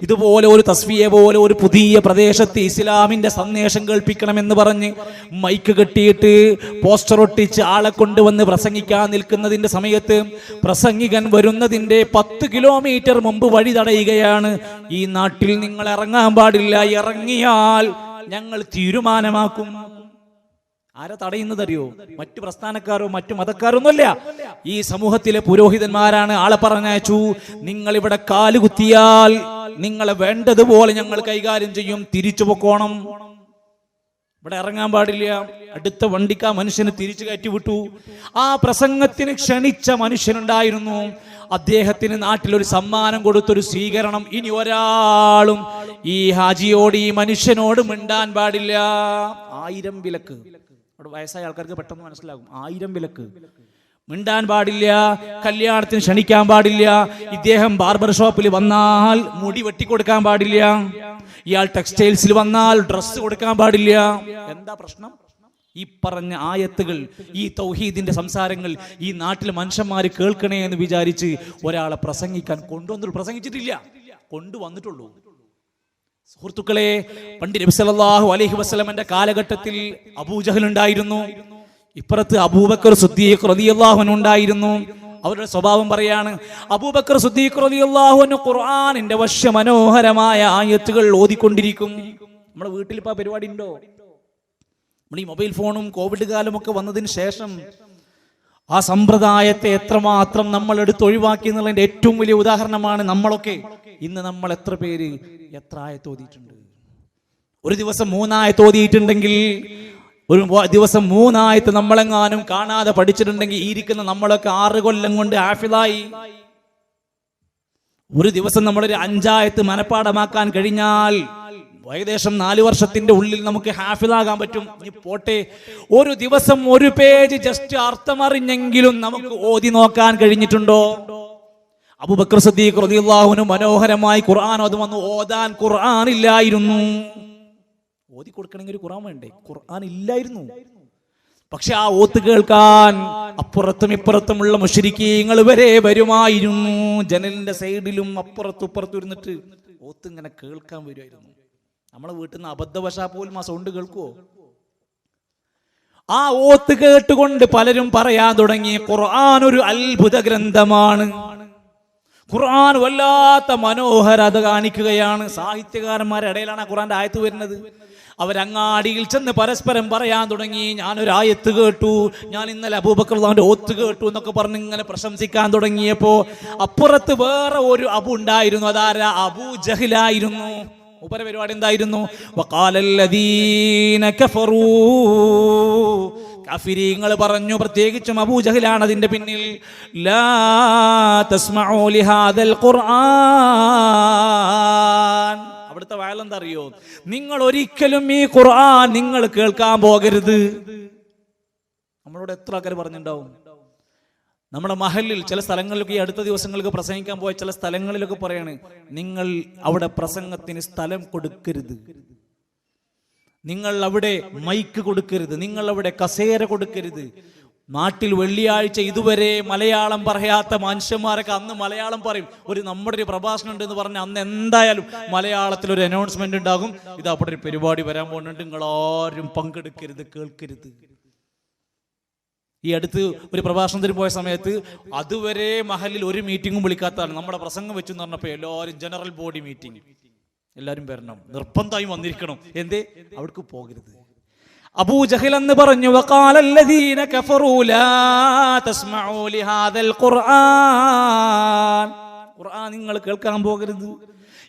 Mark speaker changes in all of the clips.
Speaker 1: ഇതുപോലെ ഒരു തസ്വിയെ പോലെ ഒരു പുതിയ പ്രദേശത്ത് ഇസ്ലാമിന്റെ സന്ദേശം കേൾപ്പിക്കണമെന്ന് പറഞ്ഞ് മൈക്ക് കെട്ടിയിട്ട് പോസ്റ്റർ ഒട്ടിച്ച് ആളെ കൊണ്ടുവന്ന് പ്രസംഗിക്കാൻ നിൽക്കുന്നതിന്റെ സമയത്ത് പ്രസംഗികൻ വരുന്നതിന്റെ 10 കിലോമീറ്റർ മുമ്പ് വഴി തടയുകയാണ്. ഈ നാട്ടിൽ നിങ്ങൾ ഇറങ്ങാൻ പാടില്ല, ഇറങ്ങിയാൽ ഞങ്ങൾ തീരുമാനമാക്കും. ആരാ തടയുന്നത് അറിയോ? മറ്റു പ്രസ്ഥാനക്കാരോ മറ്റു മതക്കാരൊന്നുമല്ല, ഈ സമൂഹത്തിലെ പുരോഹിതന്മാരാണ്. ആളെ പറഞ്ഞയച്ചു, നിങ്ങൾ ഇവിടെ കാലുകുത്തിയാൽ നിങ്ങളെ വേണ്ടതുപോലെ ഞങ്ങൾ കൈകാര്യം ചെയ്യും, തിരിച്ചു പൊക്കോണം, ഇവിടെ ഇറങ്ങാൻ പാടില്ല. അടുത്ത വണ്ടിക്ക് ആ മനുഷ്യന് തിരിച്ചു കയറ്റി വിട്ടു. ആ പ്രസംഗത്തിന് ക്ഷണിച്ച മനുഷ്യനുണ്ടായിരുന്നു. അദ്ദേഹത്തിന് നാട്ടിലൊരു സമ്മാനം കൊടുത്തൊരു സ്വീകരണം. ഇനി ഒരാളും ഈ ഹാജിയോട് ഈ മനുഷ്യനോട് മിണ്ടാൻ പാടില്ല. 1000 വിലക്ക്. അവിടെ വയസ്സായ ആൾക്കാർക്ക് പെട്ടെന്ന് മനസ്സിലാകും. 1000 വിലക്ക്. മിണ്ടാൻ പാടില്ല, കല്യാണത്തിന് ക്ഷണിക്കാൻ പാടില്ല, ഇദ്ദേഹം ബാർബർ ഷോപ്പിൽ വന്നാൽ മുടി വെട്ടിക്കൊടുക്കാൻ പാടില്ല, ഇയാൾ ടെക്സ്റ്റൈൽസിൽ വന്നാൽ ഡ്രസ്സ് കൊടുക്കാൻ പാടില്ല. എന്താ പ്രശ്നം? ഈ പറഞ്ഞ ആയത്തുകൾ, ഈ തൗഹീദിന്റെ സംസാരങ്ങൾ ഈ നാട്ടിലെ മനുഷ്യന്മാർ കേൾക്കണേ എന്ന് വിചാരിച്ച് ഒരാളെ പ്രസംഗിക്കാൻ പ്രസംഗിച്ചിട്ടില്ല, കൊണ്ടുവന്നിട്ടുള്ളൂ. സുഹൃത്തുക്കളെ, പണ്ട് നബി സല്ലല്ലാഹു അലൈഹി വസല്ലമയുടെ കാലഘട്ടത്തിൽ അബൂജഹൽ ഉണ്ടായിരുന്നു, ഇപ്പുറത്ത് അബൂബക്കർ സിദ്ദീഖ് റളിയല്ലാഹു അൻഹു ഉണ്ടായിരുന്നു. അവരുടെ സ്വഭാവം പറയാണ്. അബൂബക്കർ സിദ്ദീഖ് റളിയല്ലാഹു അൻഹു ഖുർആനിന്റെ വശ്യമനോഹരമായ ആയത്തുകൾ ഓതിക്കൊണ്ടിരിക്കും. നമ്മുടെ വീട്ടിൽ ഇപ്പൊ പരിപാടി ഉണ്ടോ? നമ്മൾ ഈ മൊബൈൽ ഫോണും കോവിഡ് കാലമൊക്കെ വന്നതിന് ശേഷം ആ സമ്പ്രദായത്തെ എത്രമാത്രം നമ്മൾ എടുത്തൊഴിവാക്കി എന്നുള്ളതിന്റെ ഏറ്റവും വലിയ ഉദാഹരണമാണ് നമ്മളൊക്കെ. ഇന്ന് നമ്മൾ എത്ര പേര് എത്ര ആയത്ത് ഓതിയിട്ടുണ്ട്? ഒരു ദിവസം 3 ആയത്ത് ഓതിയിട്ടുണ്ടെങ്കിൽ, ഒരു ദിവസം 3 ആയത്ത് നമ്മളെങ്ങാനും കാണാതെ പഠിച്ചിട്ടുണ്ടെങ്കിൽ ഈ ഇരിക്കുന്ന നമ്മളൊക്കെ 6 കൊല്ലം കൊണ്ട് ഹാഫിളായി. ഒരു ദിവസം നമ്മളൊരു 5 ആയത്ത് മനപ്പാഠമാക്കാൻ കഴിഞ്ഞാൽ ഏകദേശം 4 വർഷത്തിന്റെ ഉള്ളിൽ നമുക്ക് ഹാഫിളാകാൻ പറ്റും. ഇനി പോട്ടെ, ഒരു ദിവസം 1 പേജ് ജസ്റ്റ് അർത്ഥമറിഞ്ഞെങ്കിലും നമുക്ക് ഓതി നോക്കാൻ കഴിഞ്ഞിട്ടുണ്ടോ? അബൂബക്കർ സിദ്ദീഖ് റളിയല്ലാഹു അൻഹു മനോഹരമായി ഖുർആൻ ഓതുന്നു. ഓതാൻ ഖുർആൻ ഇല്ലായിരുന്നു. ഓതി കൊടുക്കണമെങ്കിൽ ഒരു ഖുർആൻ വേണ്ടേ? ഖുർആൻ ഇല്ലായിരുന്നു. പക്ഷെ ആ ഓത്ത് കേൾക്കാൻ അപ്പുറത്തും ഇപ്പുറത്തുമുള്ള മുശ്രിക്കീങ്ങൾ വരെ വരുമായിരുന്നു. ജനലിന്റെ സൈഡിലും അപ്പുറത്തും ഇപ്പുറത്തും ഇരുന്നിട്ട് ഓത്ത് ഇങ്ങനെ കേൾക്കാൻ വരുമായിരുന്നു. നമ്മളെ വീട്ടിൽ നിന്ന് അബദ്ധവശാ പോലും ആ സൗണ്ട് കേൾക്കുവോ? ആ ഓത്ത് കേട്ടുകൊണ്ട് പലരും പറയാൻ തുടങ്ങി, ഖുർആൻ ഒരു അത്ഭുത ഗ്രന്ഥമാണ്, ഖുർആൻ വല്ലാത്ത മനോഹരത കാണിക്കുകയാണ്. സാഹിത്യകാരന്മാരുടെ ഇടയിലാണ് ആ ഖുർആന്റെ ആയത്ത് വരുന്നത്. അവരങ്ങാടിയിൽ ചെന്ന് പരസ്പരം പറയാൻ തുടങ്ങി, ഞാനൊരു ആയത്ത് കേട്ടു, ഞാൻ ഇന്നലെ അബൂബക്കർ റളിയല്ലാഹുവിന്റെ ഓത്ത് കേട്ടു എന്നൊക്കെ പറഞ്ഞ് ഇങ്ങനെ പ്രശംസിക്കാൻ തുടങ്ങിയപ്പോ അപ്പുറത്ത് വേറെ ഒരു അബു ഉണ്ടായിരുന്നു. അതാരാ? അബൂ ജഹലായിരുന്നു. ഉപര പരിപാടി എന്തായിരുന്നു? വഖാലല്ലദീന കഫറൂ, കാഫിരീങ്ങൾ പറഞ്ഞു, പ്രത്യേകിച്ചും അബൂ ജഹലാണ് അതിന്റെ പിന്നിൽ, ലാ തസ്മഊ ലിഹാദൽ ഖുർആൻ. അവിടുത്തെ വയൽ എന്താ അറിയോ? നിങ്ങൾ ഒരിക്കലും ഈ ഖുർആൻ നിങ്ങൾ കേൾക്കാൻ പോകരുത്. നമ്മളോട് എത്ര ആൾക്കാർ പറഞ്ഞിട്ടുണ്ടാവും? നമ്മുടെ മഹലിൽ ചില സ്ഥലങ്ങളിലൊക്കെ ഈ അടുത്ത ദിവസങ്ങൾക്ക് പ്രസംഗിക്കാൻ പോയ ചില സ്ഥലങ്ങളിലൊക്കെ പറയാണ്, നിങ്ങൾ അവിടെ പ്രസംഗത്തിന് സ്ഥലം കൊടുക്കരുത്, നിങ്ങൾ അവിടെ മൈക്ക് കൊടുക്കരുത്, നിങ്ങൾ അവിടെ കസേര കൊടുക്കരുത്. നാട്ടിൽ വെള്ളിയാഴ്ച ഇതുവരെ മലയാളം പറയാത്ത മനുഷ്യന്മാരൊക്കെ അന്ന് മലയാളം പറയും. നമ്മുടെ ഒരു പ്രഭാഷണം ഉണ്ട് എന്ന് പറഞ്ഞാൽ അന്ന് എന്തായാലും മലയാളത്തിൽ ഒരു അനൗൺസ്മെന്റ് ഉണ്ടാകും, ഇത് അവിടെ ഒരു പരിപാടി വരാൻ പോകുന്നുണ്ട്, നിങ്ങൾ ആരും പങ്കെടുക്കരുത്, കേൾക്കരുത്. ഈ അടുത്ത് ഒരു പ്രഭാഷണത്തിന് പോയ സമയത്ത് അതുവരെ മഹലിൽ ഒരു മീറ്റിംഗും വിളിക്കാത്തതാണ്. നമ്മുടെ പ്രസംഗം വെച്ച് പറഞ്ഞപ്പോൾ എല്ലാവരും ജനറൽ ബോഡി മീറ്റിംഗ്, എല്ലാവരും വരണം, നിർബന്ധമായും വന്നിരിക്കണം. എന്തേ? അവിടേക്ക് പോകരുത്. അബൂ ജഹൽ എന്ന് പറഞ്ഞു, വഖാലല്ലദീന കഫറൂ ലാ തസ്മഊ ലിഹാദൽ ഖുർആൻ, ഖുർആൻ നിങ്ങൾ കേൾക്കാൻ പോകരുത്.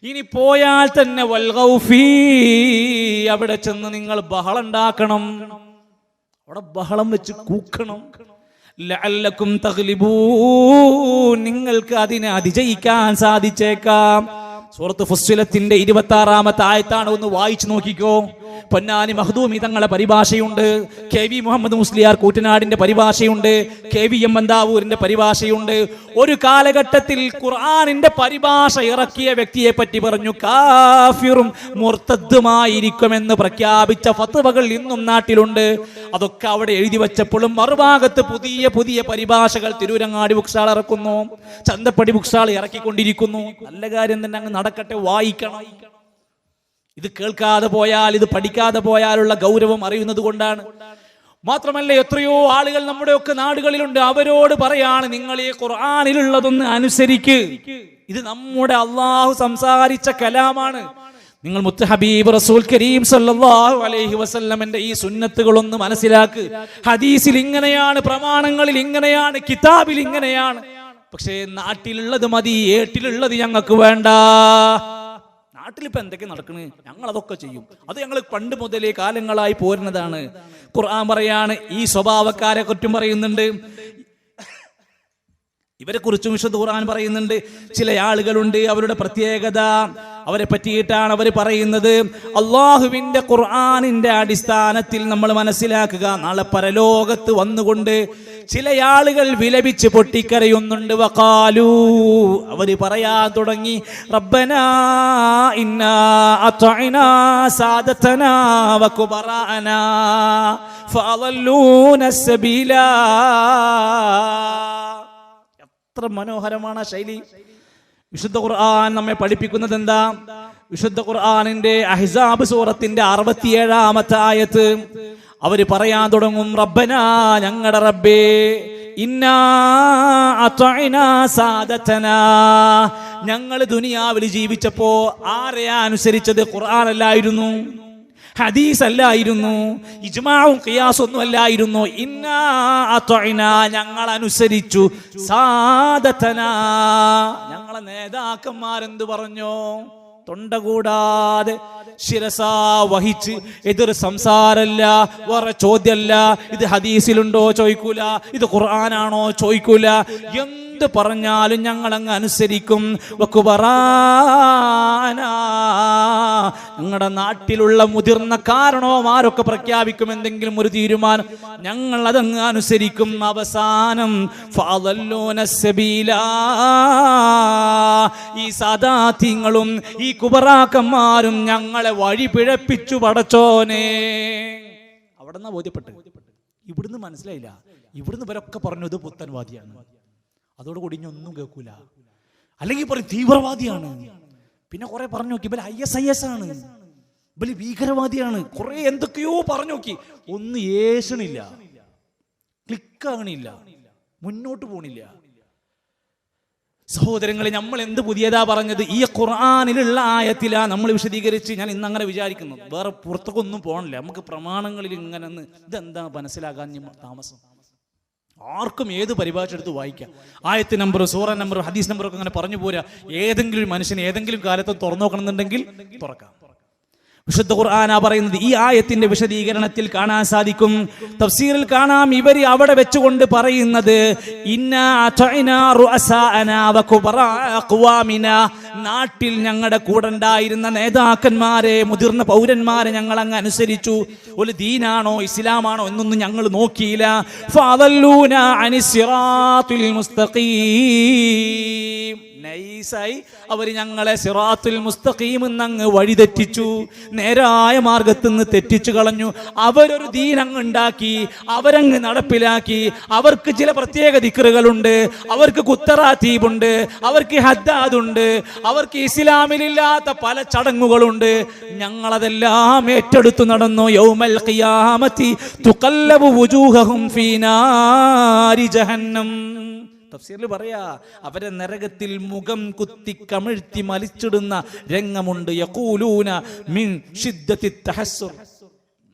Speaker 1: ഇനി പോയാൽ തന്നെ വൽഗൗ ഫീ, അവിടെ ചെന്ന് നിങ്ങൾ ബഹളം ഉണ്ടാക്കണം, അവിടെ ബഹളം വെച്ച് കൂക്കണം. ലഅല്ലക്കും തഗ്ലിബൂൻ, നിങ്ങൾക്ക് അതിനെ അതിജയിക്കാൻ സാധിച്ചേക്കാം. സൂറത്ത് ഫുസ്സിലത്തിന്റെ 26-ാമത്തെ ആയത്താണ്, ഒന്ന് വായിച്ചു നോക്കിക്കോ. പൊന്നാനി മഖ്ദൂമി തങ്ങളെ പരിഭാഷയുണ്ട്, KV മുഹമ്മദ് മുസ്ലിയാർ കൂറ്റനാടിന്റെ പരിഭാഷയുണ്ട്, KVM മന്ദാവൂരിന്റെ പരിഭാഷയുണ്ട്. ഒരു കാലഘട്ടത്തിൽ ഖുർആനിന്റെ പരിഭാഷ ഇറക്കിയ വ്യക്തിയെ പറ്റി പറഞ്ഞു കാഫിറും മുർത്തദ്ദുമായിരിക്കുമെന്ന് പ്രഖ്യാപിച്ച ഫത്വകൾ ഇന്നും നാട്ടിലുണ്ട്. അതൊക്കെ അവിടെ എഴുതി വെച്ചപ്പോഴും മറുഭാഗത്ത് പുതിയ പുതിയ പരിഭാഷകൾ തിരൂരങ്ങാടി ബുക്ക് സ്റ്റാൾ ഇറക്കുന്നു, ചന്തപ്പടി ബുക്ക് സ്റ്റാൾ ഇറക്കിക്കൊണ്ടിരിക്കുന്നു. നല്ല കാര്യം തന്നെ, അങ്ങ് നടക്കട്ടെ, വായിക്കണം. ഇത് കേൾക്കാതെ പോയാൽ, ഇത് പഠിക്കാതെ പോയാലുള്ള ഗൗരവം അറിയുന്നത് കൊണ്ടാണ്. മാത്രമല്ല എത്രയോ ആളുകൾ നമ്മുടെയൊക്കെ നാടുകളിലുണ്ട്, അവരോട് പറയാണ് നിങ്ങൾ ഈ ഖുർആനിലുള്ളതൊന്ന് അനുസരിക്ക്, ഇത് നമ്മുടെ അള്ളാഹു സംസാരിച്ച കലാമാണ്. നിങ്ങൾ മുത്ത് ഹബീബ് റസൂൽ കരീം സല്ലല്ലാഹു അലൈഹി വസല്ലമന്റെ ഈ സുന്നത്തുകളൊന്ന് മനസ്സിലാക്ക്. ഹദീസിൽ ഇങ്ങനെയാണ്, പ്രമാണങ്ങളിൽ ഇങ്ങനെയാണ്, കിതാബിൽ ഇങ്ങനെയാണ്. പക്ഷേ നാട്ടിലുള്ളത് മതി, ഏട്ടിലുള്ളത് ഞങ്ങൾക്ക് വേണ്ട. നാട്ടിലിപ്പോ എന്തൊക്കെ നടക്കണ്, ഞങ്ങൾ അതൊക്കെ ചെയ്യും. അത് ഞങ്ങൾ പണ്ട് മുതലേ കാലങ്ങളായി പോരുന്നതാണ്. ഖുർആൻ പറയാണ്, ഈ സ്വഭാവക്കാരെ കുറ്റം പറയുന്നുണ്ട്, ഇവരെ കുറിച്ചും വിശുദ്ധ ഖുർആൻ പറയുന്നുണ്ട്. ചില ആളുകളുണ്ട്, അവരുടെ പ്രത്യേകത, അവരെ പറ്റിയിട്ടാണ് അവർ പറയുന്നത്. അള്ളാഹുവിന്റെ ഖുർആനിന്റെ അടിസ്ഥാനത്തിൽ നമ്മൾ മനസ്സിലാക്കുക, നാളെ പരലോകത്ത് വന്നുകൊണ്ട് ചില ആളുകൾ വിലപിച്ച് പൊട്ടിക്കരയുന്നുണ്ട്. വഖാലൂ, അവർ പറയാൻ തുടങ്ങി, റബ്ബനാ ഇന്നാ അത്അനാ സാദതനാ വകുബറാനാ ഫഅളല്ലൂന സബീലാ. എത്ര മനോഹരമാണ് ആ ശൈലി. വിശുദ്ധ ഖുർആൻ നമ്മെ പഠിപ്പിക്കുന്നത് എന്താ? വിശുദ്ധ ഖുർആനിന്റെ അഹ്സാബ് സൂറത്തിന്റെ 67-ാമത്തെ ആയത്ത് അവര് പറയാൻ തുടങ്ങും, റബ്ബനാ, ഞങ്ങളുടെ റബ്ബേ, ഇന്നാ അത്അനാ സാദതനാ, ഞങ്ങൾ ദുനിയാവിൽ ജീവിച്ചപ്പോ ആരെയാ അനുസരിച്ചത്? ഖുർആൻ അല്ലായിരുന്നു, ഹദീസ് അല്ലായിരുന്നു, ഇജ്മാഉം ഖിയാസും ഒന്നും അല്ലായിരുന്നു. ഇന്നാ അത്അനാ, ഞങ്ങൾ അനുസരിച്ചു, സാദതനാ, ഞങ്ങളെ നേതാക്കന്മാരെന്ത് പറഞ്ഞോ തൊണ്ട കൂടാതെ ശിരസാ വഹിച്ച്, എതിർ സംസാരല്ല, വേറെ ചോദ്യമല്ല. ഇത് ഹദീസിലുണ്ടോ ചോദിക്കൂല, ഇത് ഖുർആനാണോ ചോദിക്കൂല, എന്ത് പറഞ്ഞാലും ഞങ്ങൾ അങ്ങ് അനുസരിക്കും. ഞങ്ങളുടെ നാട്ടിലുള്ള മുതിർന്ന കാരണവന്മാരൊക്കെ പ്രഖ്യാപിക്കും എന്തെങ്കിലും ഒരു തീരുമാനം, ഞങ്ങൾ അതങ്ങ് അനുസരിക്കും. അവസാനം ഈ സാദാത്യങ്ങളും ഈ കുബറാക്കന്മാരും ഞങ്ങളെ വഴി പിഴപ്പിച്ചു പടച്ചോനെ. അവിടെ നിന്ന് ബോധ്യപ്പെട്ട്, ഇവിടുന്ന് മനസ്സിലായില്ല, ഇവിടുന്ന് ഇവരൊക്കെ പറഞ്ഞു ഇത് പുത്തൻവാദിയാണ്, അതോടുകൂടി ഇനി ഒന്നും കേൾക്കൂല. അല്ലെങ്കിൽ പറയും തീവ്രവാദിയാണ്, പിന്നെ കുറെ പറഞ്ഞു നോക്കി ഇവര് ISIS ആണ്, ഇവര് ഭീകരവാദിയാണ്, കുറെ എന്തൊക്കെയോ പറഞ്ഞു നോക്കി, ഒന്നും ഏഷണില്ല, ക്ലിക്കാകണില്ല, മുന്നോട്ട് പോണില്ല. സഹോദരങ്ങളെ, നമ്മൾ എന്ത് പുതിയതാ പറഞ്ഞത്? ഈ ഖുർആനിലുള്ള ആയത്തിലാ നമ്മൾ വിശദീകരിച്ച്. ഞാൻ ഇന്ന് അങ്ങനെ വിചാരിക്കുന്നു, വേറെ പുറത്തേക്കൊന്നും പോകണില്ല, നമുക്ക് പ്രമാണങ്ങളിൽ ഇങ്ങനെ ഇതെന്താ മനസ്സിലാകാൻ താമസം. ആർക്കും ഏത് പരിഭാഷ എടുത്ത് വായിക്കാം, ആയത്ത് നമ്പർ, സൂറ നമ്പർ, ഹദീസ് നമ്പർ ഒക്കെ അങ്ങനെ പറഞ്ഞു പോരാ. ഏതെങ്കിലും ഒരു മനുഷ്യന് ഏതെങ്കിലും കാലത്ത് തുറന്നു നോക്കണമെന്നുണ്ടെങ്കിൽ തുറക്കാം. വിശുദ്ധ ഖുർആനാ പറയുന്നത്. ഈ ആയത്തിന്റെ വിശദീകരണത്തിൽ കാണാൻ സാധിക്കും, തഫ്സീറിൽ കാണാം, ഇവര് അവിടെ വെച്ചുകൊണ്ട് പറയുന്നത് ഇന്നാ അതഅനാ റുഅസാഅനാ വകുബറാ അഖ്വാമിനാ, നാട്ടിൽ ഞങ്ങളുടെ കൂടെ ഉണ്ടായിരുന്ന നേതാക്കന്മാരെ, മുതിർന്ന പൗരന്മാരെ ഞങ്ങൾ അങ്ങ് അനുസരിച്ചു. ഒരു ദീനാണോ ഇസ്ലാമാണോ എന്നൊന്നും ഞങ്ങൾ നോക്കിയില്ല. ഫഅദല്ലൂനാ അനിസ്സിറാത്തുൽ മുസ്തഖീം, നൈസായി അവർ ഞങ്ങളെ സിറാത്തുൽ മുസ്തഖീം എന്നങ്ങ് വഴിതെറ്റിച്ചു, നേരായ മാർഗത്തിൽ നിന്ന് തെറ്റിച്ചു കളഞ്ഞു. അവരൊരു ദീൻ അങ്ങ് ഉണ്ടാക്കി, അവരങ്ങ് നടപ്പിലാക്കി. അവർക്ക് ചില പ്രത്യേക ദിക്റുകളുണ്ട്, അവർക്ക് കുത്തറാത്തീബുണ്ട്, അവർക്ക് ഹദ്ദാദുണ്ട്, അവർക്ക് ഇസ്ലാമിലില്ലാത്ത പല ചടങ്ങുകളുണ്ട്. ഞങ്ങളതെല്ലാം ഏറ്റെടുത്തു നടന്നു. യൗമൽ ഖിയാമത്തി തുഖല്ലബു വുജൂഹഹും ഫീ നാരി ജഹന്നം. തഫ്സീറിൽ പറയാ, അവരെ നരകത്തിൽ മുഖം കുത്തി കമിഴ്ത്തി മലിച്ചിടുന്ന രംഗമുണ്ട്. യഖൂലൂന മിൻ ശിദ്ദത്തി തഹസ്സുർ,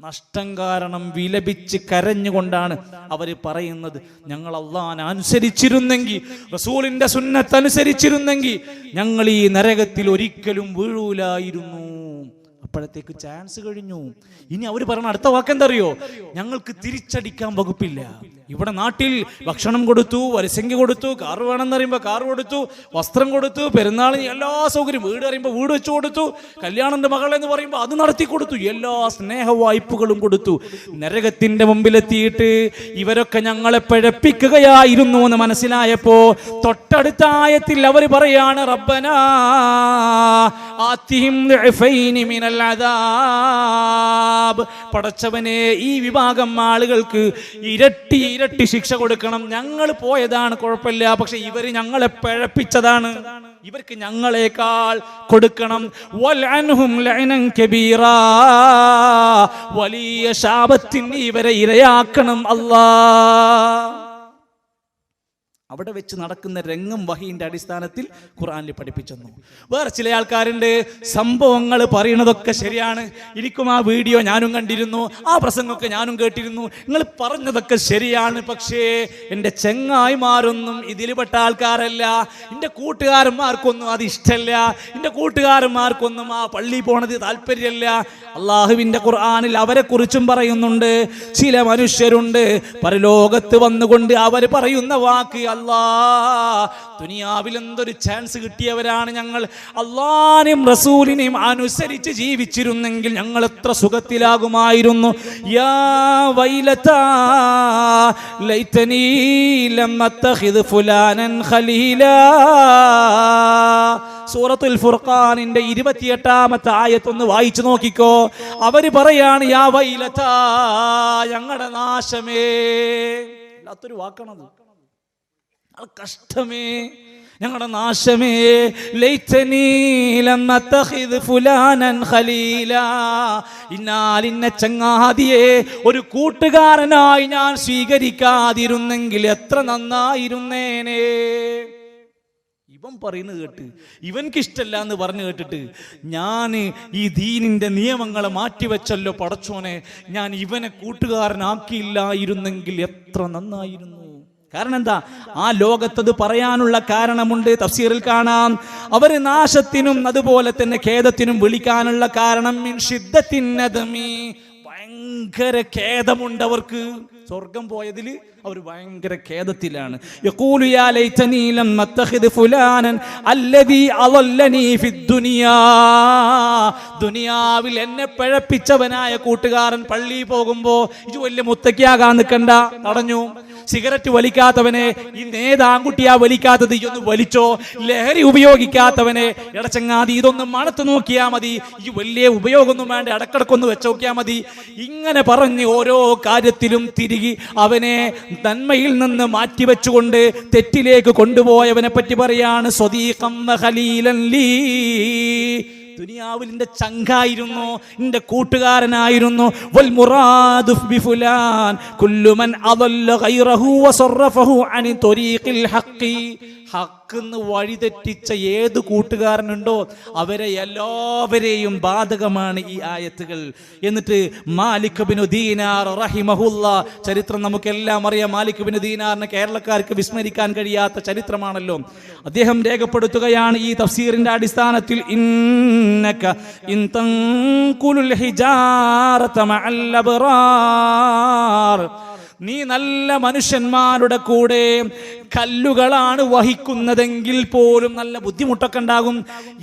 Speaker 1: നഷ്ടം കാരണം വിലപിച്ച് കരഞ്ഞുകൊണ്ടാണ് അവർ പറയുന്നത്, ഞങ്ങൾ അല്ലാഹുവിനെ അനുസരിച്ചിരുന്നെങ്കിൽ, റസൂലിന്റെ സുന്നത്ത് അനുസരിച്ചിരുന്നെങ്കിൽ ഞങ്ങൾ ഈ നരകത്തിൽ ഒരിക്കലും വീഴൂലായിരുന്നു. അപ്പോഴത്തേക്ക് ചാൻസ് കഴിഞ്ഞു. ഇനി അവർ പറയണ അടുത്ത വാക്കെന്തറിയോ? ഞങ്ങൾക്ക് തിരിച്ചടിക്കാൻ വകുപ്പില്ല. ഇവിടെ നാട്ടിൽ ഭക്ഷണം കൊടുത്തു, വരസംഖ്യ കൊടുത്തു, കാർ വേണമെന്ന് പറയുമ്പോൾ കാർ കൊടുത്തു, വസ്ത്രം കൊടുത്തു, പെരുന്നാളിന് എല്ലാ സൗകര്യം, വീട് പറയുമ്പോൾ വീട് വെച്ചു കൊടുത്തു, കല്യാണന്റെ മകളെന്ന് പറയുമ്പോൾ അത് നടത്തി കൊടുത്തു, എല്ലാ സ്നേഹ വായ്പകളും കൊടുത്തു. നരകത്തിന്റെ മുമ്പിലെത്തിയിട്ട് ഇവരൊക്കെ ഞങ്ങളെ പിഴപ്പിക്കുകയായിരുന്നു എന്ന് മനസ്സിലായപ്പോ തൊട്ടടുത്ത ആയത്തിൽ അവർ പറയാണ്, റബ്ബനാ ആതിഹിം ദുഅഫൈനി മിനൽ അദാബ്, പടച്ചവനെ ഈ വിഭാഗം ആളുകൾക്ക് ഇരട്ടി ഇരട്ടി ശിക്ഷ കൊടുക്കണം. ഞങ്ങൾ പോയതാണ് കുഴപ്പമില്ല, പക്ഷെ ഇവര് ഞങ്ങളെ പിഴപ്പിച്ചതാണ്, ഇവർക്ക് ഞങ്ങളെക്കാൾ കൊടുക്കണം. വൽഅൻഹും ലഅനൻ കബീറാ, വലിയ ശാപത്തിന് ഇവരെ ഇരയാക്കണം അല്ലാഹ്. അവിടെ വെച്ച് നടക്കുന്ന രംഗം വഹീന്റെ അടിസ്ഥാനത്തിൽ ഖുർആനിൽ പഠിപ്പിച്ചെന്നു. വേറെ ചില ആൾക്കാരുണ്ട്, സംഭവങ്ങൾ പറയുന്നതൊക്കെ ശരിയാണ്, എനിക്കും ആ വീഡിയോ ഞാനും കണ്ടിരുന്നു, ആ പ്രസംഗമൊക്കെ ഞാനും കേട്ടിരുന്നു, നിങ്ങൾ പറഞ്ഞതൊക്കെ ശരിയാണ്, പക്ഷേ എൻ്റെ ചെങ്ങായിമാരൊന്നും ഇതിൽപ്പെട്ട ആൾക്കാരല്ല, എൻ്റെ കൂട്ടുകാരന്മാർക്കൊന്നും അത് ഇഷ്ടമല്ല, എൻ്റെ കൂട്ടുകാരന്മാർക്കൊന്നും ആ പള്ളി പോണത് താല്പര്യമല്ല. അള്ളാഹുവിൻ്റെ ഖുർആനിൽ അവരെ കുറിച്ചും പറയുന്നുണ്ട്. ചില മനുഷ്യരുണ്ട് പരലോകത്ത് വന്നുകൊണ്ട് അവർ പറയുന്ന വാക്ക്, ദുനിയാവിൽ എന്തൊരു ചാൻസ് കിട്ടിയവരാണ് ഞങ്ങൾ, അള്ളാനെയും റസൂലിനെയും അനുസരിച്ച് ജീവിച്ചിരുന്നെങ്കിൽ ഞങ്ങൾ എത്ര സുഖത്തിലാകുമായിരുന്നു. യാ വൈലതാ ലൈതനീ ലം അത്തഖിദ് ഫുലാനൻ ഖലീലാ. സൂറത്തുൽ ഫുർഖാനിന്റെ 28ാമത്തെ ആയത്തൊന്ന് വായിച്ചു നോക്കിക്കോ. അവര് പറയാണ്, യാ വൈലതാ, ഞങ്ങളുടെ നാശമേ. അല്ലാത്തൊരു വാക്കാണത്. കഷ്ടമേ, ഞങ്ങളുടെ നാശമേ. ലൈതനീ ലം അത്തഖിദ് ഫുലാനൻ ഖലീലാ, ഇന്നാലിന്ന ചങ്ങാതിയെ ഒരു കൂട്ടുകാരനായി ഞാൻ സ്വീകരിക്കാതിരുന്നെങ്കിൽ എത്ര നന്നായിരുന്നേനെ. ഇവൻ പറയുന്നത് കേട്ട്, ഇവൻക്ക് ഇഷ്ടമല്ല എന്ന് പറഞ്ഞു കേട്ടിട്ട് ഞാൻ ഈ ദീനിന്റെ നിയമങ്ങളെ മാറ്റിവെച്ചല്ലോ പടച്ചോനെ, ഞാൻ ഇവനെ കൂട്ടുകാരനാക്കിയില്ലായിരുന്നെങ്കിൽ എത്ര നന്നായിരുന്നു. കാരണം എന്താ? ആ ലോകത്തത് പറയാനുള്ള കാരണമുണ്ട്. തഫ്സീറിൽ കാണാം, അവര് നാശത്തിനും അതുപോലെ തന്നെ ഖേദത്തിനും വിളിക്കാനുള്ള കാരണം മിൻ ശിദ്ദത്തിൻ നദമി, ഭയങ്കര ഖേദമുണ്ട് അവർക്ക്. സ്വർഗം പോയതിൽ അവർ ഭയങ്കര ഖേദത്തിലാണ്. യഖൂലു യാ ലൈതനീ ലം അത്തഖിദ് ഫുലാനൻ അല്ലദീ അളല്ലനീ ഫിദ്ദുനിയാ, ദുനിയാവിൽ എന്നെ പിഴപ്പിച്ചവനായ കൂട്ടുകാരൻ പള്ളിയിൽ പോകുമ്പോ ഇത് വലിയ മുത്തക്കിയാകാൻ നിൽക്കണ്ട, തടഞ്ഞു. സിഗരറ്റ് വലിക്കാത്തവനെ, ഈ നേതാൻകുട്ടിയാ വലിക്കാത്തത്, ഇതൊന്ന് വലിച്ചോ. ലഹരി ഉപയോഗിക്കാത്തവനെ, ഇടച്ചങ്ങാതി ഇതൊന്ന് മണത്ത് നോക്കിയാ മതി, ഈ വലിയ ഉപയോഗമൊന്നും വേണ്ട, ഇടക്കിടക്കൊന്ന് വെച്ചോക്കിയാ മതി. ഇങ്ങനെ പറഞ്ഞ് ഓരോ കാര്യത്തിലും തിരികെ അവനെ നന്മയിൽ നിന്ന് മാറ്റിവെച്ചുകൊണ്ട് തെറ്റിലേക്ക് കൊണ്ടുപോയവനെ പറ്റി പറയാണ്, സ്വദീഖം ഖലീലൻ ലീ, ദുനിയാവിൽ എൻ്റെ ചങ്കായിരുന്നു, എൻ്റെ കൂട്ടുകാരനായിരുന്നു. വൽ മുറാദു ബിഫുലാൻ കുല്ലു മൻ അദല്ല ഗൈറഹു വസറഫഹു അനി ത്വരീഖിൽ ഹഖി, ഹഖ്ന്ന് വഴിതെറ്റിച്ച ഏത് കൂട്ടുകാരനുണ്ടോ അവരെ എല്ലാവരെയും ബാധകമാണ് ഈ ആയത്തുകൾ. എന്നിട്ട് മാലിക് ബിൻ ദീനാർ റഹിമഹുല്ല, ചരിത്രം നമുക്കെല്ലാം അറിയാം. മാലിക് ബിൻ ദീനാറിനെ കേരളക്കാർക്ക് വിസ്മരിക്കാൻ കഴിയാത്ത ചരിത്രമാണല്ലോ. അദ്ദേഹം രേഖപ്പെടുത്തുകയാണ് ഈ തഫ്സീറിന്റെ അടിസ്ഥാനത്തിൽ, ഇന്നക ഇൻ തൻകുലുൽ ഹിജാറത മഅൽ അബ്റാർ, നീ നല്ല മനുഷ്യന്മാരുടെ കൂടെ കല്ലുകളാണ് വഹിക്കുന്നതെങ്കിൽ പോലും, നല്ല ബുദ്ധിമുട്ടൊക്കെ ഉണ്ടാകും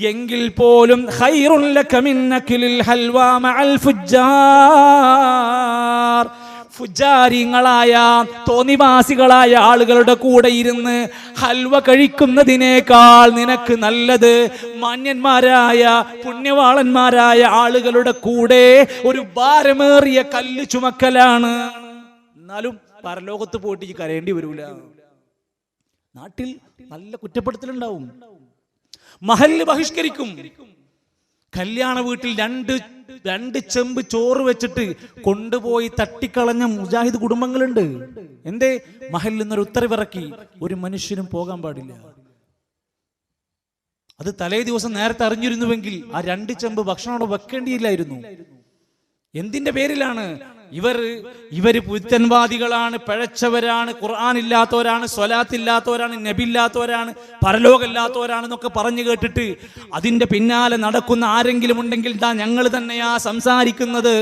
Speaker 1: എങ്കിൽ പോലും, ഖൈറുൻ ലക മിൻ അക്ലിൽ ഹൽവാ മഅൽ ഫുജ്ജാർ, ഫുജാരിങ്ങളായ തോന്നിവാസികളായ ആളുകളുടെ കൂടെ ഇരുന്ന് ഹൽവ കഴിക്കുന്നതിനേക്കാൾ നിനക്ക് നല്ലത് മാന്യന്മാരായ പുണ്യവാളന്മാരായ ആളുകളുടെ കൂടെ ഒരു ഭാരമേറിയ കല്ല് ചുമക്കലാണ്. എന്നാലും പരലോകത്ത് പോയിട്ട് ഈ കരയേണ്ടി വരൂല. നാട്ടിൽ നല്ല കുറ്റപ്പെടുത്തലുണ്ടാവും, മഹല്ല് ബഹിഷ്കരിക്കും. കല്യാണ വീട്ടിൽ രണ്ട് ചെമ്പ് ചോറ് വെച്ചിട്ട് കൊണ്ടുപോയി തട്ടിക്കളഞ്ഞ മുജാഹിദ് കുടുംബങ്ങളുണ്ട്. എന്തേ? മഹല്ലിൽ നിന്നൊരു ഉത്തരവിറക്കി, ഒരു മനുഷ്യനും പോകാൻ പാടില്ല. അത് തലേ ദിവസം നേരത്തെ അറിഞ്ഞിരുന്നുവെങ്കിൽ ആ 2 ചെമ്പ് ഭക്ഷണം വെക്കേണ്ടിയില്ലായിരുന്നു. എന്തിന്റെ പേരിലാണ്? ഇവര് പുത്തൻവാദികളാണ്, പിഴച്ചവരാണ്, ഖുർആൻ ഇല്ലാത്തവരാണ്, സ്വലാത്തില്ലാത്തവരാണ്, നബില്ലാത്തവരാണ്, പരലോകമില്ലാത്തവരാണെന്നൊക്കെ പറഞ്ഞു കേട്ടിട്ട് അതിന്റെ പിന്നാലെ നടക്കുന്ന ആരെങ്കിലും ഉണ്ടെങ്കിൽ ഞങ്ങൾ തന്നെയാ സംസാരിക്കുന്നത്.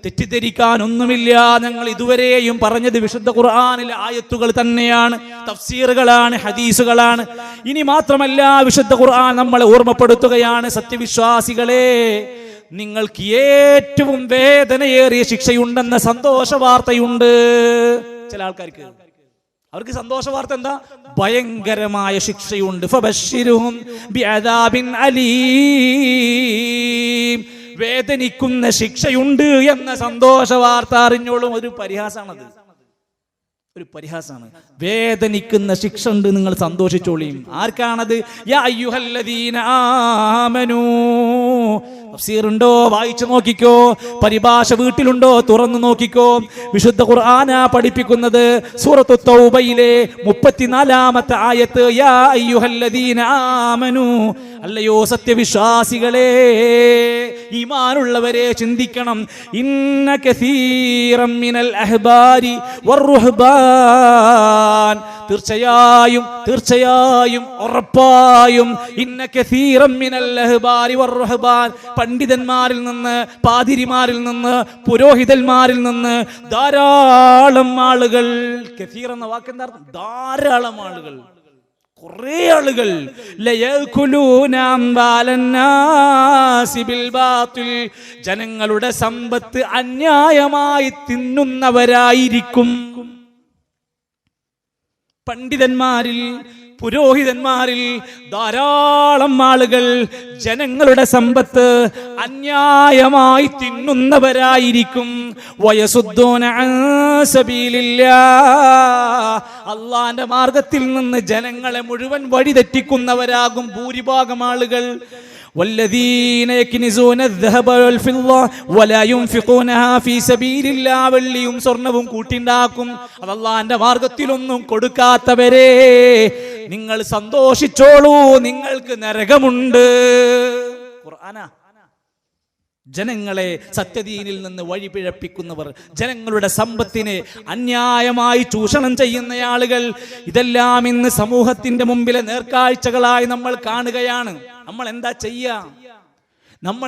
Speaker 1: തെറ്റിദ്ധരിക്കാൻ ഒന്നുമില്ല. ഞങ്ങൾ ഇതുവരെയും പറഞ്ഞത് വിശുദ്ധ ഖുർആനിലെ ആയത്തുകൾ തന്നെയാണ്, തഫ്സീറുകളാണ്, ഹദീസുകളാണ്. ഇനി മാത്രമല്ല, വിശുദ്ധ ഖുർആൻ നമ്മളെ ഓർമ്മപ്പെടുത്തുകയാണ്, സത്യവിശ്വാസികളെ, നിങ്ങൾക്ക് ഏറ്റവും വേദനയേറിയ ശിക്ഷയുണ്ടെന്ന സന്തോഷ വാർത്തയുണ്ട്. ചില ആൾക്കാർക്ക് അവർക്ക് സന്തോഷ വാർത്ത എന്താ? ഭയങ്കരമായ ശിക്ഷയുണ്ട്. ഫബശ്ശിരുഹും ബിഅദാബിൻ അലീം, വേദനിക്കുന്ന ശിക്ഷയുണ്ട് എന്ന സന്തോഷ വാർത്ത അറിഞ്ഞോളും. ഒരു പരിഹാസമാണത്, ഒരു പരിഹാസമാണ്. വേദനിക്കുന്ന ശിക്ഷ ഉണ്ട്, നിങ്ങൾ സന്തോഷിച്ചോളിയും. ആർക്കാണത്? യാ അയ്യുഹല്ലദീന ആമനൂ. തഫ്സീറുണ്ടോ? വായിച്ചു നോക്കിക്കോ. പരിഭാഷ വീട്ടിലുണ്ടോ? തുറന്നു നോക്കിക്കോ. വിശുദ്ധ ഖുർആനാ പഠിപ്പിക്കുന്നത്. സൂറത്തു തൗബയിലെ 34-ാമത്തെ ആയത്ത്, യാ അയ്യുഹല്ലദീന ആമനൂ, അല്ലയോ സത്യവിശ്വാസികളെ, ഈമാനുള്ളവരെ ചിന്തിക്കണം. ഇന്ന കസീറം മിനൽ അഹ്ബാരി വറുഹ്ബാൻ, തീർച്ചയായും ഉറപ്പായും, ഇന്ന കസീറം മിനൽ അഹ്ബാരി വറുഹ്ബാൻ, പണ്ഡിതന്മാരിൽ നിന്ന്, പാതിരിമാരിൽ നിന്ന്, പുരോഹിതന്മാരിൽ നിന്ന് ധാരാളം ആളുകൾ. കസീർ എന്ന വാക്കെന്താ അർത്ഥം? ധാരാളം ആളുകൾ, കുറേ ആളുകൾ. ജനങ്ങളുടെ സമ്പത്ത് അന്യായമായി തിന്നുന്നവരായിരിക്കും. പണ്ഡിതന്മാരിൽ, പുരോഹിതന്മാരിൽ ധാരാളം ആളുകൾ ജനങ്ങളുടെ സമ്പത്ത് അന്യായമായി തിന്നുന്നവരായിരിക്കും. വയസുദ്ദൂന അൻ സബീലില്ലാഹ്, അല്ലാഹുവിന്റെ മാർഗത്തിൽ നിന്ന് ജനങ്ങളെ മുഴുവൻ വഴിതെറ്റിക്കുന്നവരാകും ഭൂരിഭാഗം ആളുകൾ. والذين يكنزون الذهب والفضة ولا ينفقونها في سبيل الله, വെള്ളിയും സ്വർണവും കൂട്ടിണ്ടാക്കും, അത് അല്ലാഹുവിന്റെ മാർഗത്തിലൊന്നും കൊടുക്കാത്തവരെ നിങ്ങൾ സന്തോഷിച്ചോളൂ, നിങ്ങൾക്ക് നരകമുണ്ട്. ഖുർആനാ. ജനങ്ങളെ സത്യദീനിൽ നിന്ന് വഴിപിഴപ്പിക്കുന്നവർ, ജനങ്ങളുടെ സമ്പത്തിനെ അന്യായമായി ചൂഷണം ചെയ്യുന്ന ആളുകൾ, ഇതെല്ലാം ഇന്ന് സമൂഹത്തിന്റെ മുമ്പിലെ നേർക്കാഴ്ചകളായി നമ്മൾ കാണുകയാണ്. നമ്മൾ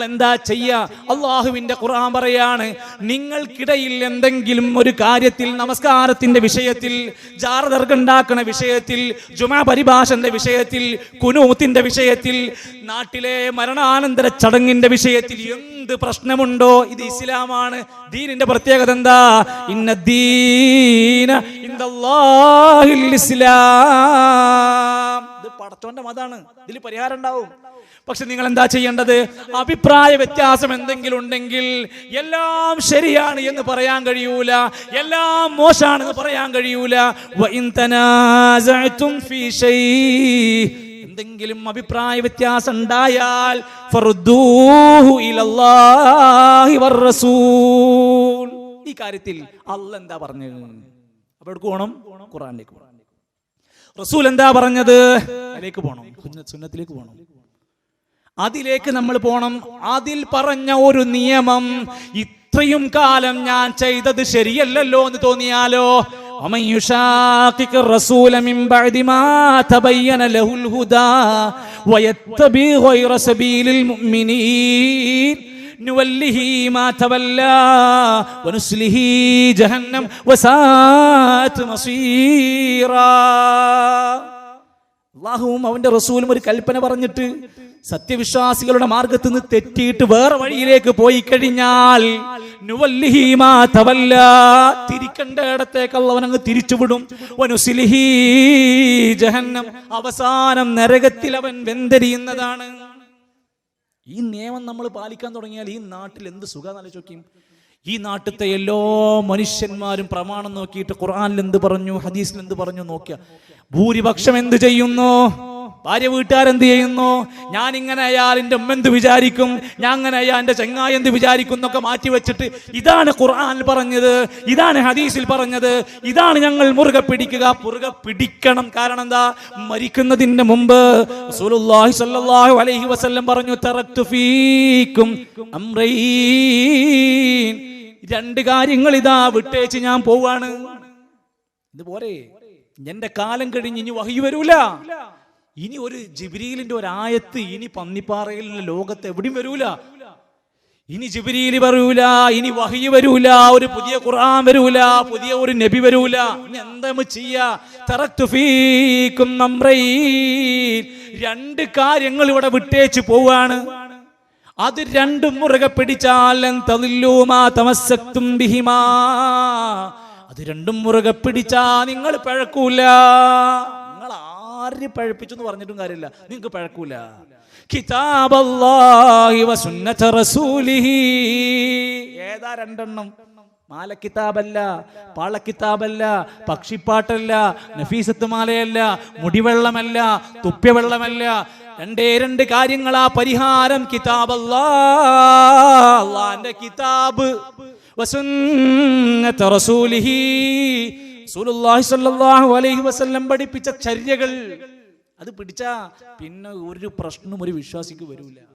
Speaker 1: എന്താ ചെയ്യുക? അള്ളാഹുവിന്റെ ഖുർആൻ പറയാണ്, നിങ്ങൾക്കിടയിൽ എന്തെങ്കിലും ഒരു കാര്യത്തിൽ, നമസ്കാരത്തിന്റെ വിഷയത്തിൽ, ജാറദർഗുണ്ടാക്കുന്ന വിഷയത്തിൽ, ജുമാ പരിഭാഷന്റെ വിഷയത്തിൽ, കുനൂത്തിന്റെ വിഷയത്തിൽ, നാട്ടിലെ മരണാനന്തര ചടങ്ങിന്റെ വിഷയത്തിൽ എന്ത് പ്രശ്നമുണ്ടോ, ഇത് ഇസ്ലാമാണ്. ദീനിന്റെ പ്രത്യേകത എന്താ? ഇന്നദ്ദീന ഇൻദല്ലാഹിൽ ഇസ്ലാം. ഇത് പടച്ചോന്റെ മതമാണ്, ഇതിൽ പരിഹാരം ഉണ്ടാവും. പക്ഷെ നിങ്ങൾ എന്താ ചെയ്യേണ്ടത്? അഭിപ്രായ വ്യത്യാസം എന്തെങ്കിലും ഉണ്ടെങ്കിൽ എല്ലാം ശരിയാണ് എന്ന് പറയാൻ കഴിയൂല, എല്ലാം മോശമാണെന്ന് പറയാൻ കഴിയൂല. എന്തെങ്കിലും അഭിപ്രായ വ്യത്യാസം ഉണ്ടായാൽ ഫറുദ്ദൂഹു ഇലല്ലാഹി വറസൂൽ, ഈ കാര്യത്തിൽ അല്ലാഹ് എന്താ പറഞ്ഞത്? അപ്പോൾ എവിടെ പോകണം? ഖുർആനിലേക്ക് പോകണം. റസൂൽ എന്താ പറഞ്ഞത്? അതിലേക്ക് പോകണം, സുന്നത്തിലേക്ക് പോകണം, അതിലേക്ക് നമ്മൾ പോണം. അതിൽ പറഞ്ഞ ഒരു നിയമം ഇത്രയും കാലം ഞാൻ ചെയ്തത് ശരിയല്ലല്ലോ എന്ന് തോന്നിയാലോ, ومن يشاقق الرسول من بعد ما تبين له الهدى ويتبع غير سبيل المؤمنين نوله ما تولى ونسله جهنم وساءت مصيرا. അല്ലാഹുവും അവന്റെ റസൂലും ഒരു കൽപ്പന പറഞ്ഞിട്ട് സത്യവിശ്വാസികളുടെ മാർഗത്തിൽ നിന്ന് തെറ്റിയിട്ട് വേറെ വഴിയിലേക്ക് പോയി കഴിഞ്ഞാൽ നുവല്ലിഹി മാ തവല്ല, തിരിക്കേണ്ട ഇടത്തേക്ക് അല്ലാഹു അവനങ്ങ് തിരിച്ചുവിടും. വനുസ്ലിഹി ജഹന്നം, അവസാനം നരകത്തിൽ അവൻ വെന്തെരിയുന്നതാണ്. ഈ നിയമം നമ്മൾ പാലിക്കാൻ തുടങ്ങിയാൽ ഈ നാട്ടിൽ എന്ത് സുഖം ആലോചിക്കും. ഈ നാട്ടിലത്തെ എല്ലാ മനുഷ്യന്മാരും പ്രമാണം നോക്കിയിട്ട് ഖുർആനിൽ എന്ത് പറഞ്ഞു, ഹദീസിൽ എന്ത് പറഞ്ഞു നോക്കിയ ഭൂരിപക്ഷം എന്ത് ചെയ്യുന്നു? ഭാര്യ വീട്ടുകാരെന്ത് ചെയ്യുന്നു? ഞാൻ ഇങ്ങനെ ആയാൽ എൻ്റെ ഉമ്മ എന്ത് വിചാരിക്കും, ഞാൻ അങ്ങനെ ആയാൽ എൻ്റെ ചങ്ങായി എന്ത് വിചാരിക്കും എന്നൊക്കെ മാറ്റി വെച്ചിട്ട് ഇതാണ് ഖുർആനിൽ പറഞ്ഞത്, ഇതാണ് ഹദീസിൽ പറഞ്ഞത്, ഇതാണ് ഞങ്ങൾ മുറുകെ പിടിക്കണം. കാരണം എന്താ? മരിക്കുന്നതിന് മുമ്പ് റസൂലുള്ളാഹി സ്വല്ലല്ലാഹു അലൈഹി വസല്ലം പറഞ്ഞു, തറക്തു ഫീക്കും അംറൈൻ, 2 കാര്യങ്ങൾ ഇതാ വിട്ടേച്ച് ഞാൻ പോവാണ്. ഇതുപോലെ എന്റെ കാലം കഴിഞ്ഞ് ഇനി വഹി വരൂല. ഇനി ഒരു ജിബ്രീലിന്റെ ഒരു ആയത്ത് ഇനി പന്നിപ്പാറയിൽ ലോകത്ത് എവിടെയും വരൂല. ഇനി ജിബ്രീൽ വരൂല, ഇനി വഹി വരൂല, ഒരു പുതിയ ഖുർആൻ വരൂല, പുതിയ ഒരു നബി വരൂല. ഇനി എന്താ ചെയ്യാ? തറക്തു ഫീകും അംറൈൻ, 2 കാര്യങ്ങൾ ഇവിടെ വിട്ടേച്ച് പോവാണ്. അത് 2 മുറുകെ പിടിച്ചാൽ തളില്ലൂമാ തമസ്സക്തും ബിഹിമാ, അത് 2 മുറുകെ പിടിച്ചാ നിങ്ങൾ പഴക്കൂല. നിങ്ങൾ ആര് പഴപ്പിച്ചു എന്ന് പറഞ്ഞിട്ടും കാര്യമില്ല, നിങ്ങൾക്ക് പഴക്കൂല. കിതാബല്ലാഹി വസുന്നത റസൂലിഹി. ഏതാ 2 മാല കിതാബല്ല, പാള കിതാബല്ല, പക്ഷിപ്പാട്ടല്ല, നഫീസത്ത് മാലയല്ല, മുടിവെള്ളമല്ല, തുപ്പ്യവെള്ളമല്ല. 2 കാര്യങ്ങളാ പരിഹാരം. കിതാബല്ലാഹ്, അല്ലാഹുവിന്റെ കിതാബ്, വസുന്നത റസൂലിഹി, റസൂലുള്ളാഹി സ്വല്ലല്ലാഹു അലൈഹി വസല്ലം പഠിപ്പിച്ച ചര്യകൾ. അത് പിടിച്ചാ പിന്നെ ഒരു പ്രശ്നം ഒരു വിശ്വാസിക്ക് വരൂല.